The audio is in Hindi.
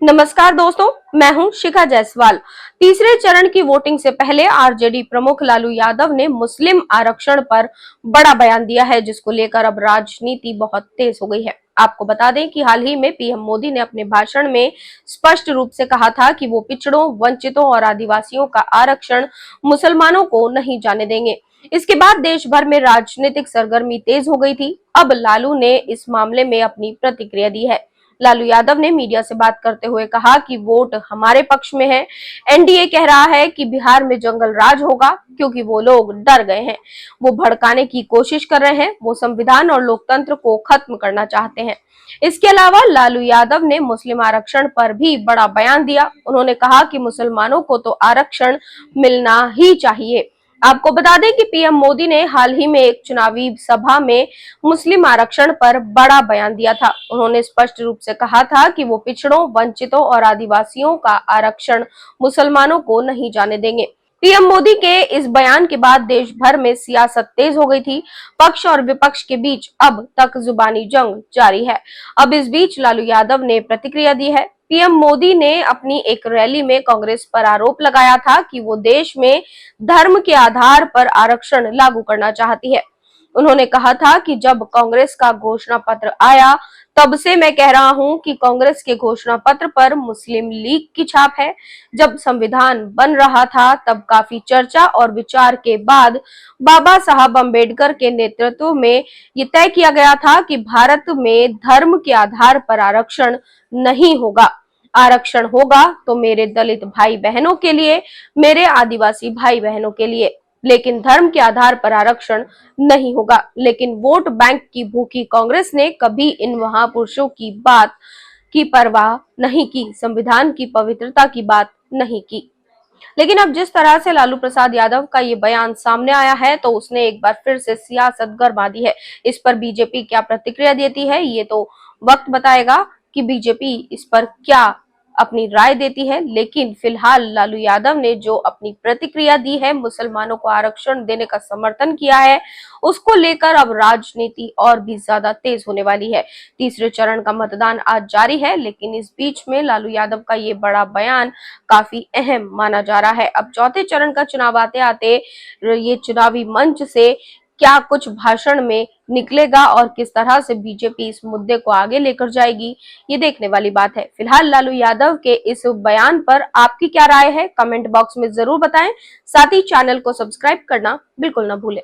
नमस्कार दोस्तों, मैं हूं शिखा जायसवाल। तीसरे चरण की वोटिंग से पहले आरजेडी प्रमुख लालू यादव ने मुस्लिम आरक्षण पर बड़ा बयान दिया है, जिसको लेकर अब राजनीति बहुत तेज हो गई है। आपको बता दें कि हाल ही में पीएम मोदी ने अपने भाषण में स्पष्ट रूप से कहा था कि वो पिछड़ों, वंचितों और आदिवासियों का आरक्षण मुसलमानों को नहीं जाने देंगे। इसके बाद देश भर में राजनीतिक सरगर्मी तेज हो गई थी। अब लालू ने इस मामले में अपनी प्रतिक्रिया दी है। लालू यादव ने मीडिया से बात करते हुए कहा कि वोट हमारे पक्ष में है। एनडीए कह रहा है कि बिहार में जंगल राज होगा क्योंकि वो लोग डर गए हैं। वो भड़काने की कोशिश कर रहे हैं। वो संविधान और लोकतंत्र को खत्म करना चाहते हैं। इसके अलावा लालू यादव ने मुस्लिम आरक्षण पर भी बड़ा बयान दिया। उन्होंने कहा कि मुसलमानों को तो आरक्षण मिलना ही चाहिए। आपको बता दें कि पीएम मोदी ने हाल ही में एक चुनावी सभा में मुस्लिम आरक्षण पर बड़ा बयान दिया था। उन्होंने स्पष्ट रूप से कहा था कि वो पिछड़ों, वंचितों और आदिवासियों का आरक्षण मुसलमानों को नहीं जाने देंगे। पीएम मोदी के इस बयान के बाद देश भर में सियासत तेज हो गई थी। पक्ष और विपक्ष के बीच अब तक जुबानी जंग जारी है। अब इस बीच लालू यादव ने प्रतिक्रिया दी है। पीएम मोदी ने अपनी एक रैली में कांग्रेस पर आरोप लगाया था कि वो देश में धर्म के आधार पर आरक्षण लागू करना चाहती है। उन्होंने कहा था कि जब कांग्रेस का घोषणा पत्र आया, तब से मैं कह रहा हूं कि कांग्रेस के घोषणा पत्र पर मुस्लिम लीग की छाप है। जब संविधान बन रहा था, तब काफी चर्चा और विचार के बाद बाबा साहब अम्बेडकर के नेतृत्व में ये तय किया गया था कि भारत में धर्म के आधार पर आरक्षण नहीं होगा। आरक्षण होगा तो मेरे दलित भाई बहनों के लिए, मेरे आदिवासी भाई बहनों के लिए, लेकिन धर्म के आधार पर आरक्षण नहीं होगा। लेकिन वोट बैंक की भूखी कांग्रेस ने कभी इन महापुरुषों की बात की परवाह नहीं की, संविधान की पवित्रता की बात नहीं की। लेकिन अब जिस तरह से लालू प्रसाद यादव का ये बयान सामने आया है, तो उसने एक बार फिर से सियासत गरमा दी है। इस पर बीजेपी क्या प्रतिक्रिया देती है, ये तो वक्त बताएगा कि बीजेपी इस पर क्या अपनी राय देती है। लेकिन फिलहाल लालू यादव ने जो अपनी प्रतिक्रिया दी है, मुसलमानों को आरक्षण देने का समर्थन किया है, उसको लेकर अब राजनीति और भी ज्यादा तेज होने वाली है। तीसरे चरण का मतदान आज जारी है, लेकिन इस बीच में लालू यादव का ये बड़ा बयान काफी अहम माना जा रहा है। अब चौथे चरण का चुनाव आते आते ये चुनावी मंच से क्या कुछ भाषण में निकलेगा और किस तरह से बीजेपी इस मुद्दे को आगे लेकर जाएगी, ये देखने वाली बात है। फिलहाल लालू यादव के इस बयान पर आपकी क्या राय है, कमेंट बॉक्स में जरूर बताएं। साथ ही चैनल को सब्सक्राइब करना बिल्कुल ना भूलें।